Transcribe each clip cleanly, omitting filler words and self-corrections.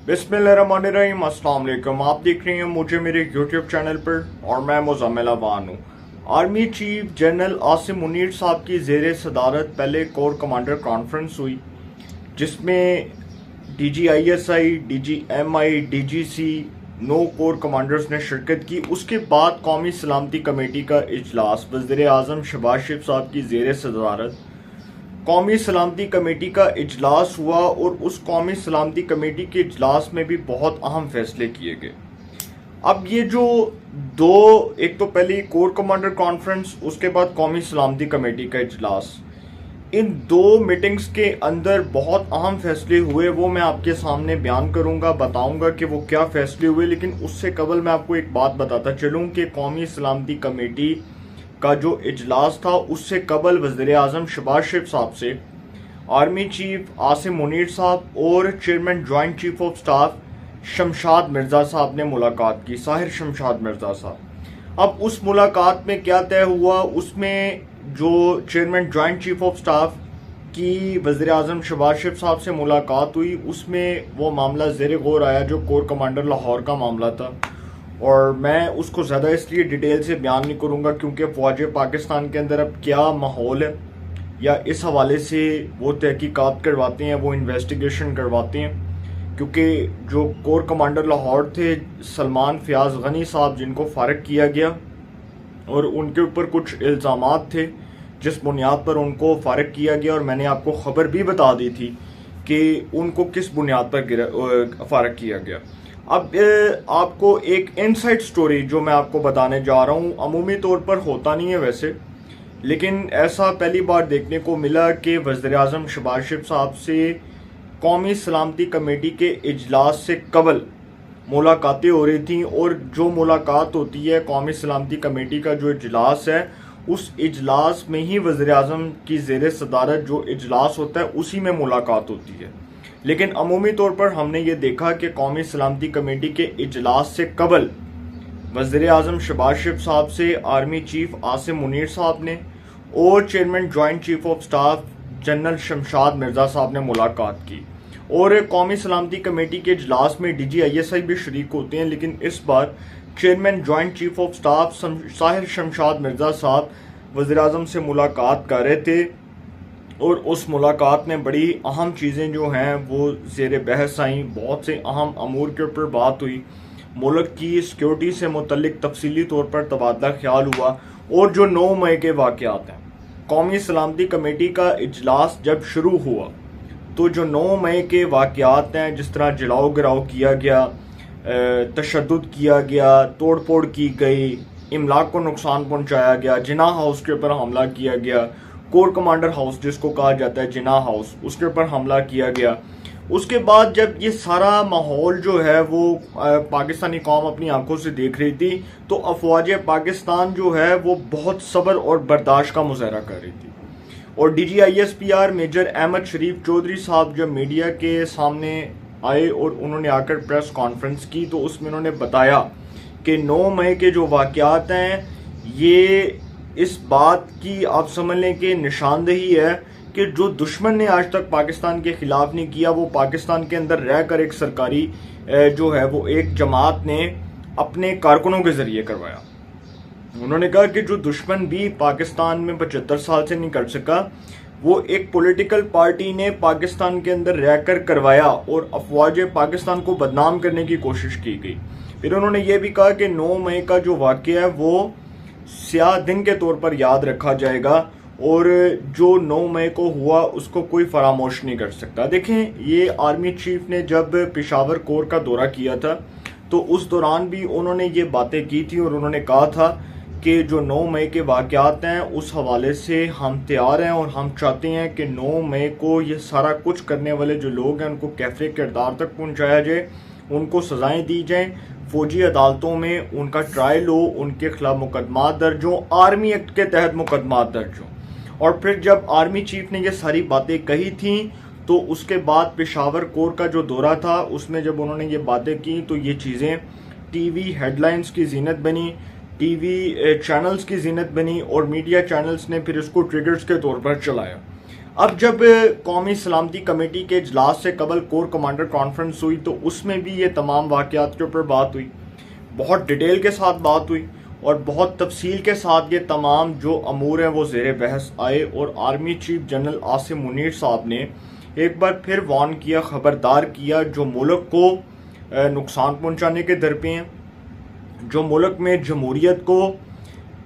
बिस्मिल्लाहिर्रहमानिर्रहीम, अस्सलाम वालेकुम। आप देख रहे हैं मुझे मेरे यूट्यूब चैनल पर और मैं मुज़म्मिल अवान हूँ। Army chief general Asim Munir साहब की ज़ेर सदारत पहले कोर कमांडर कॉन्फ्रेंस हुई, जिसमें DGISI, DGMI, DGC 9 core commanders ने शिरकत की। उसके बाद कौमी सलामती कमेटी का इजलास वज़ीर आज़म शहबाज शरीफ साहब की ज़ेर सदारत कौमी सलामती कमेटी का इजलास हुआ और उस कौमी सलामती कमेटी के इजलास में भी बहुत अहम फैसले किए गए। अब ये जो एक तो पहले कोर कमांडर कॉन्फ्रेंस, उसके बाद कौमी सलामती कमेटी का इजलास, इन दो मीटिंग्स के अंदर बहुत अहम फैसले हुए। वो मैं आपके सामने बयान करूंगा, बताऊंगा कि वो क्या फैसले हुए। लेकिन उससे कबल मैं आपको एक बात बताता चलूं कि कौमी सलामती कमेटी का जो इजलास था, उससे कबल वज़ीर आज़म शहबाज शरीफ साहब से आर्मी चीफ आसिम मुनीर साहब और chairman joint chief of staff Shamshad Mirza साहब ने मुलाकात की, साहिर शमशाद मिर्ज़ा साहब। अब उस मुलाकात में क्या तय हुआ, उसमें जो chairman joint chief of staff की वज़ीर आज़म शहबाज शरीफ साहब से मुलाकात हुई, उसमें वो मामला ज़ेर गौर आया जो कोर कमांडर लाहौर का मामला था। और मैं उसको ज़्यादा इसलिए डिटेल से बयान नहीं करूँगा क्योंकि फ़ौज पाकिस्तान के अंदर अब क्या माहौल है, या इस हवाले से वो तहकीकात करवाते हैं, वो इन्वेस्टिगेशन करवाते हैं। क्योंकि जो कोर कमांडर लाहौर थे सलमान फयाज गनी साहब, जिनको फारग किया गया और उनके ऊपर कुछ इल्ज़ामात थे जिस बुनियाद पर उनको फारग किया गया, और मैंने आपको ख़बर भी बता दी थी कि उनको किस बुनियाद पर फारग किया गया। अब आपको एक इनसाइड स्टोरी जो मैं आपको बताने जा रहा हूँ, अमूमी तौर पर होता नहीं है वैसे, लेकिन ऐसा पहली बार देखने को मिला कि वज़ीर आज़म शहबाज शरीफ साहब से कौमी सलामती कमेटी के इजलास से कबल मुलाकातें हो रही थी। और जो मुलाकात होती है, कौमी सलामती कमेटी का जो इजलास है, उस इजलास में ही वज़ीर आज़म की ज़ेर सदारत जो इजलास होता है उसी में मुलाकात होती है। लेकिन अमूमी तौर पर हमने ये देखा कि कौमी सलामती कमेटी के इजलास से कबल वज़ीर आज़म शहबाज शरीफ साहब से आर्मी चीफ आसिम मुनीर साहब ने और chairman joint chief of staff general Shamshad Mirza साहब ने मुलाकात की। और कौमी सलामती कमेटी के इजलास में DGISI भी शरीक होते हैं, लेकिन इस बार chairman joint chief of staff Sahir Shamshad Mirza साहब वज़ीर आज़म से मुलाकात कर रहे थे। और उस मुलाकात में बड़ी अहम चीज़ें जो हैं वो ज़ेर बहस आई, बहुत से अहम अमूर के ऊपर बात हुई, मुल्क की सिक्योरिटी से मुतल्लिक तफसीली तौर पर तबादला ख्याल हुआ। और जो 9 मई के वाक़यात हैं, कौमी सलामती कमेटी का इजलास जब शुरू हुआ तो जो 9 मई के वाक़यात हैं, जिस तरह जलाओ गिराओ किया गया, तशद्दुद किया गया, तोड़ फोड़ की गई, इमलाक को नुकसान पहुँचाया गया, जिना हाउस के ऊपर हमला किया गया, कोर कमांडर हाउस जिसको कहा जाता है जिना हाउस, उसके ऊपर हमला किया गया। उसके बाद जब ये सारा माहौल जो है वो पाकिस्तानी कौम अपनी आंखों से देख रही थी, तो अफवाज पाकिस्तान जो है वो बहुत सब्र और बर्दाश्त का मुजाहरा कर रही थी। और DGISPR मेजर अहमद शरीफ चौधरी साहब जब मीडिया के सामने आए और उन्होंने आकर प्रेस कॉन्फ्रेंस की, तो उसमें उन्होंने बताया कि 9 मई के जो वाक़यात हैं, ये इस बात की आप समझ लें कि निशानदेही है कि जो दुश्मन ने आज तक पाकिस्तान के खिलाफ नहीं किया, वो पाकिस्तान के अंदर रहकर एक सरकारी जो है वो एक जमात ने अपने कारकुनों के जरिए करवाया। उन्होंने कहा कि जो दुश्मन भी पाकिस्तान में 75 साल से नहीं कर सका, वो एक पॉलिटिकल पार्टी ने पाकिस्तान के अंदर रहकर करवाया और अफवाज पाकिस्तान को बदनाम करने की कोशिश की गई। फिर उन्होंने ये भी कहा कि 9 मई का जो वाक़या है वो स्याह दिन के तौर पर याद रखा जाएगा, और जो 9 मई को हुआ उसको कोई फरामोश नहीं कर सकता। देखें, ये आर्मी चीफ ने जब पेशावर कोर का दौरा किया था तो उस दौरान भी उन्होंने ये बातें की थी, और उन्होंने कहा था कि जो 9 मई के वाक़यात हैं उस हवाले से हम तैयार हैं और हम चाहते हैं कि 9 मई को ये सारा कुछ करने वाले जो लोग हैं उनको कैफे किरदार तक पहुँचाया जाए, उनको सज़ाएँ दी जाएँ, फौजी अदालतों में उनका ट्रायल हो, उनके खिलाफ मुकदमा दर्ज हो, आर्मी एक्ट के तहत मुकदमा दर्ज हो। और फिर जब आर्मी चीफ ने ये सारी बातें कही थी, तो उसके बाद पेशावर कोर का जो दौरा था उसमें जब उन्होंने ये बातें की, तो ये चीज़ें TV हेडलाइंस की जीनत बनी, TV चैनल्स की जीनत बनी, और मीडिया चैनल्स ने फिर इसको ट्रिगर्स के तौर पर चलाया। अब जब कौमी सलामती कमेटी के इजलास से कबल कोर कमांडर कॉन्फ्रेंस हुई तो उसमें भी ये तमाम वाक़यात के ऊपर बात हुई, बहुत डिटेल के साथ बात हुई और बहुत तफसील के साथ ये तमाम जो अमूर हैं वो ज़ेर बहस आए। और army chief general Asim Munir साहब ने एक बार फिर वार्न किया, ख़बरदार किया, जो मुल्क को नुकसान पहुँचाने के दर पे हैं, जो मुल्क में जमहूरियत को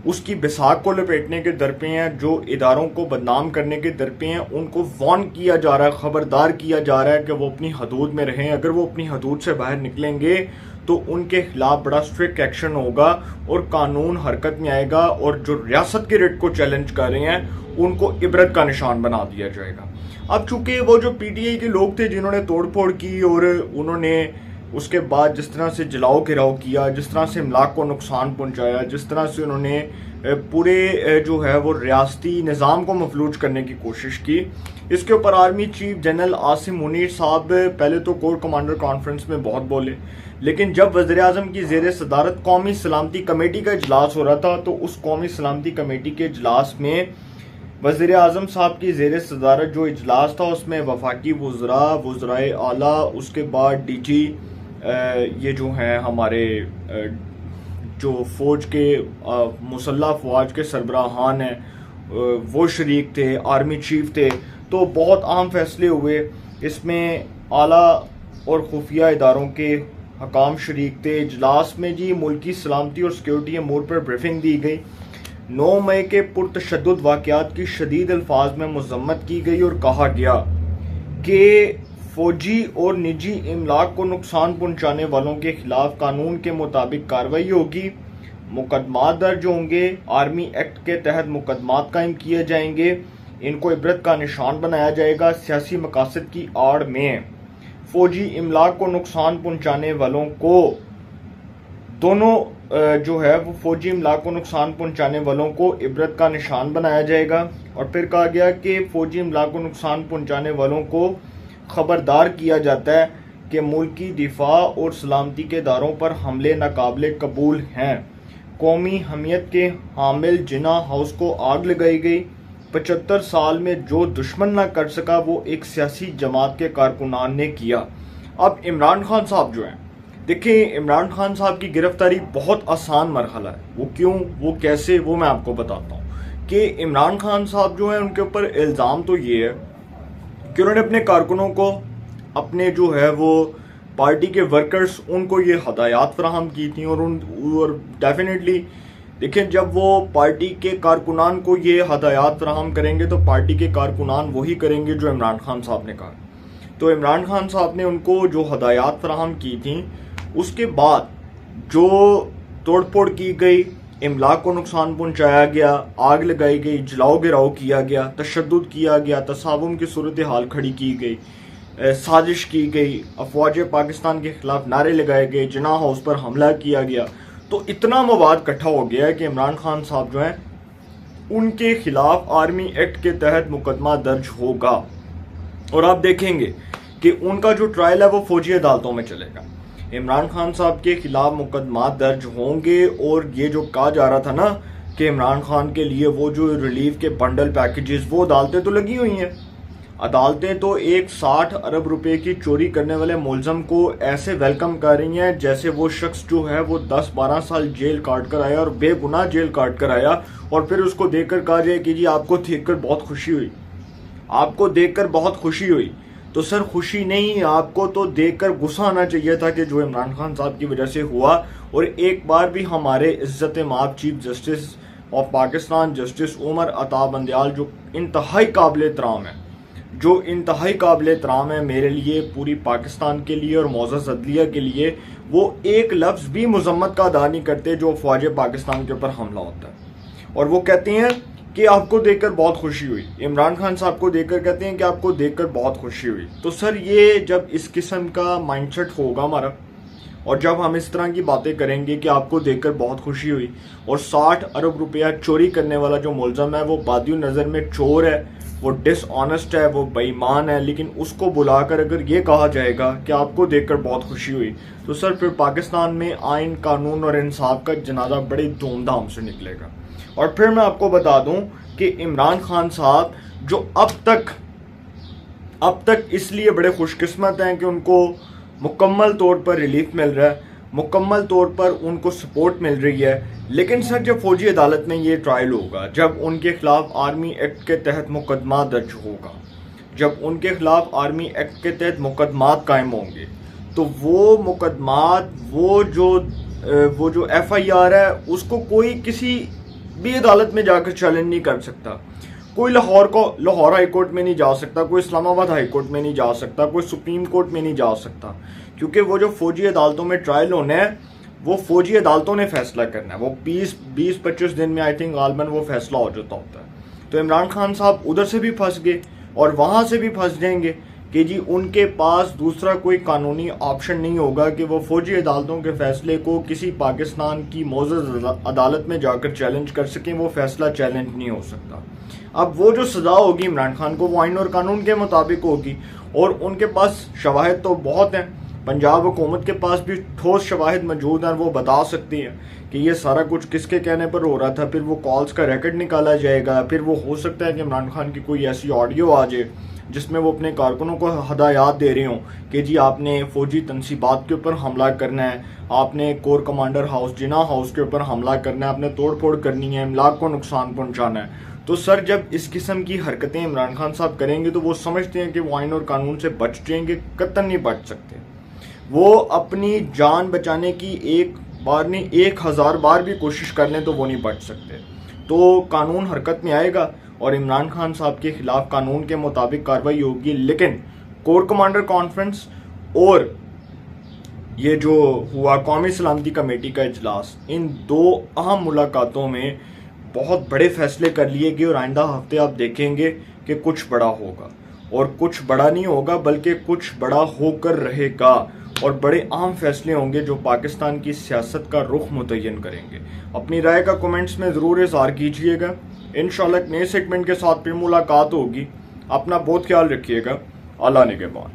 उसकी बिसाक को लपेटने के दर पे हैं, जो इदारों को बदनाम करने के दर पे हैं, उनको वार्न किया जा रहा है, ख़बरदार किया जा रहा है कि वो अपनी हदूद में रहें। अगर वो अपनी हदूद से बाहर निकलेंगे तो उनके खिलाफ बड़ा स्ट्रिक्ट एक्शन होगा और कानून हरकत में आएगा और जो रियासत के रेट को चैलेंज कर रहे हैं उनको इबरत का निशान बना दिया जाएगा। अब चूंकि वो जो पीटीआई के लोग थे जिन्होंने तोड़ फोड़ की और उन्होंने उसके बाद जिस तरह से जलाओ गिराव किया, जिस तरह से इमलाक को नुकसान पहुंचाया, जिस तरह से उन्होंने पूरे जो है वो रियासती निज़ाम को मफलूज करने की कोशिश की, इसके ऊपर army chief general Asim Munir साहब पहले तो कोर कमांडर कॉन्फ्रेंस में बहुत बोले, लेकिन जब वज़ीर आज़म की ज़ेर सदारत कौमी सलामती कमेटी का इजलास हो रहा था तो उस कौमी सलामती कमेटी के इजलास में वज़ीर आज़म साहब की ज़ेर सदारत जो इजलास था उसमें वफाकी वज़रा, वज़राए आला, उसके बाद डीजी ये जो हैं हमारे जो फ़ौज के मुसल्लह फ़ौज के सरबराहान हैं वो शरीक थे, आर्मी चीफ थे। तो बहुत अहम फैसले हुए, इसमें आला और खुफिया इदारों के हकाम शरीक थे। इजलास में जी मुल्की सलामती और सिक्योरिटी अमूर पर ब्रीफिंग दी गई। 9 मई के पुरतशद्दुद वाक़यात की शदीद अल्फाज में मज़म्मत की गई और कहा गया कि फौजी और निजी इमलाक को नुकसान पहुंचाने वालों के खिलाफ कानून के मुताबिक कार्रवाई होगी, मुकदमात दर्ज होंगे, आर्मी एक्ट के तहत मुकदमात कायम किए जाएंगे, इनको इबरत का निशान बनाया जाएगा। सियासी मकासद की आड़ में फौजी इमलाक को नुकसान पहुंचाने वालों को दोनों जो है वो फौजी इमलाक को नुकसान पहुंचाने वालों को इबरत का निशान बनाया जाएगा। और फिर कहा गया कि फौजी इमलाक को नुकसान पहुंचाने वालों को खबरदार किया जाता है कि मुल्की दिफा और सलामती के दारों पर हमले नाकाबिले कबूल हैं। कौमी हमियत के हामिल जिना हाउस को आग लगाई गई। 75 साल में जो दुश्मन ना कर सका वो एक सियासी जमात के कारकुनान ने किया। अब इमरान खान साहब जो हैं, देखिए इमरान खान साहब की गिरफ्तारी बहुत आसान मरहला है। वो क्यों, वो कैसे, वो मैं आपको बताता हूँ कि इमरान खान साहब जो हैं उनके ऊपर इल्ज़ाम तो ये है कि उन्होंने अपने कारकुनों को, अपने जो है वो पार्टी के वर्कर्स, उनको ये हदायत फराहम की थी और डेफिनेटली देखिए जब वो पार्टी के कारकुनान को ये हदायत फराहम करेंगे तो पार्टी के कारकुनान वही करेंगे जो इमरान खान साहब ने कहा। तो इमरान खान साहब ने उनको जो हदायत फराहम की थी, उसके बाद जो तोड़फोड़ की गई, इमलाक को नुकसान पहुंचाया गया, आग लगाई गई, जलाओ गिराव किया गया, तशद्दुद किया गया, तसावुम की सूरत हाल खड़ी की गई, साजिश की गई, अफवाज पाकिस्तान के खिलाफ नारे लगाए गए, जिना हाउस पर हमला किया गया, तो इतना मवाद इकट्ठा हो गया है कि इमरान खान साहब जो हैं उनके खिलाफ आर्मी एक्ट के तहत मुकदमा दर्ज होगा। और आप देखेंगे कि उनका जो ट्रायल है वो फौजी अदालतों में चलेगा। इमरान खान साहब के खिलाफ मुकदमा दर्ज होंगे। और ये जो कहा जा रहा था ना कि इमरान खान के लिए वो जो रिलीफ के बंडल पैकेजेस, वो अदालतें तो लगी हुई हैं। अदालतें तो एक 60 अरब रुपए की चोरी करने वाले मुलजम को ऐसे वेलकम कर रही हैं जैसे वो शख्स जो है वो 10-12 साल जेल काट कर आया और बेगुनाह जेल काट कर आया, और फिर उसको देखकर कहा जाए कि जी आपको देखकर बहुत खुशी हुई, आपको देखकर बहुत खुशी हुई। तो सर खुशी नहीं, आपको तो देखकर गुस्सा आना चाहिए था कि जो इमरान खान साहब की वजह से हुआ। और एक बार भी हमारे इज्जत माब chief justice of Pakistan justice Umar Ata Bandial जो इंतहाई काबिल एहतराम है, जो इंतहाई काबिल एहतराम है मेरे लिए, पूरी पाकिस्तान के लिए और मौजूद अदलिया के लिए, वो एक लफ्ज़ भी मजम्मत का अदा नहीं करते जो फ़ौज पाकिस्तान के ऊपर हमला होता है। और वो कहते हैं कि आपको देखकर बहुत खुशी हुई, इमरान खान साहब को देखकर कहते हैं कि आपको देखकर बहुत खुशी हुई। तो सर ये जब इस किस्म का माइंडसेट होगा हमारा, और जब हम इस तरह की बातें करेंगे कि आपको देखकर बहुत खुशी हुई, और 60 अरब रुपया चोरी करने वाला जो मुलजम है वो बादियों नज़र में चोर है, वो डिसऑनेस्ट है, वो बेईमान है, लेकिन उसको बुलाकर अगर ये कहा जाएगा कि आपको देखकर बहुत खुशी हुई, तो सर फिर पाकिस्तान में आइन, कानून और इंसाफ का जनाजा बड़ी धूमधाम से निकलेगा। और फिर मैं आपको बता दूं कि इमरान खान साहब जो अब तक इसलिए बड़े खुशकिस्मत हैं कि उनको मुकम्मल तौर पर रिलीफ मिल रहा है, मुकम्मल तौर पर उनको सपोर्ट मिल रही है। लेकिन सर जब फौजी अदालत में ये ट्रायल होगा, जब उनके खिलाफ आर्मी एक्ट के तहत मुकदमा दर्ज होगा, जब उनके खिलाफ आर्मी एक्ट के तहत मुकदमात कायम होंगे, तो वो मुकदमात वो जो FIR है उसको कोई किसी भी अदालत में जाकर चैलेंज नहीं कर सकता। कोई लाहौर हाई कोर्ट में नहीं जा सकता, कोई इस्लामाबाद हाई कोर्ट में नहीं जा सकता, कोई सुप्रीम कोर्ट में नहीं जा सकता, क्योंकि वो जो फौजी अदालतों में ट्रायल होने हैं वो फौजी अदालतों ने फैसला करना है। वो 20-25 दिन में आई थिंक गालबन वो फैसला हो जाता होता है। तो इमरान खान साहब उधर से भी फंस गए और वहाँ से भी फंस जाएंगे कि जी उनके पास दूसरा कोई कानूनी ऑप्शन नहीं होगा कि वो फौजी अदालतों के फैसले को किसी पाकिस्तान की मौजूद अदालत में जाकर चैलेंज कर सकें। वो फैसला चैलेंज नहीं हो सकता। अब वो जो सज़ा होगी इमरान खान को वो आइन और कानून के मुताबिक होगी, और उनके पास शवाहिद तो बहुत हैं। पंजाब हुकूमत के पास भी ठोस शवाहिद मौजूद हैं, वो बता सकती हैं कि ये सारा कुछ किसके कहने पर हो रहा था। फिर वो कॉल्स का रिकॉर्ड निकाला जाएगा, फिर वो हो सकता है कि इमरान खान की कोई ऐसी ऑडियो आ जाए जिसमें वो अपने कारकुनों को हदायत दे रहे हों कि जी आपने फौजी तनसीबात के ऊपर हमला करना है, आपने कोर कमांडर हाउस जिना हाउस के ऊपर हमला करना है, आपने तोड़ फोड़ करनी है, इमलाक को नुकसान पहुंचाना है। तो सर जब इस किस्म की हरकतें इमरान खान साहब करेंगे तो वो समझते हैं कि वो आइन और कानून से बच जाएंगे, कतई नहीं बच सकते। वो अपनी जान बचाने की एक बार नहीं 1000 बार भी कोशिश कर लें तो वो नहीं बच सकते। तो कानून हरकत में आएगा और इमरान खान साहब के खिलाफ कानून के मुताबिक कार्रवाई होगी। लेकिन कोर कमांडर कॉन्फ्रेंस और ये जो हुआ कौमी सलामती कमेटी का इजलास, इन दो अहम मुलाकातों में बहुत बड़े फैसले कर लिए गए और आइंदा हफ्ते आप देखेंगे कि कुछ बड़ा होगा, और कुछ बड़ा नहीं होगा बल्कि कुछ बड़ा होकर रहेगा, और बड़े अहम फैसले होंगे जो पाकिस्तान की सियासत का रुख मुतय्यन करेंगे। अपनी राय का कमेंट्स में ज़रूर इज़हार कीजिएगा। इंशाल्लाह एक नए सेगमेंट के साथ फिर मुलाकात होगी। अपना बहुत ख्याल रखिएगा। अल्लाह निगहबान।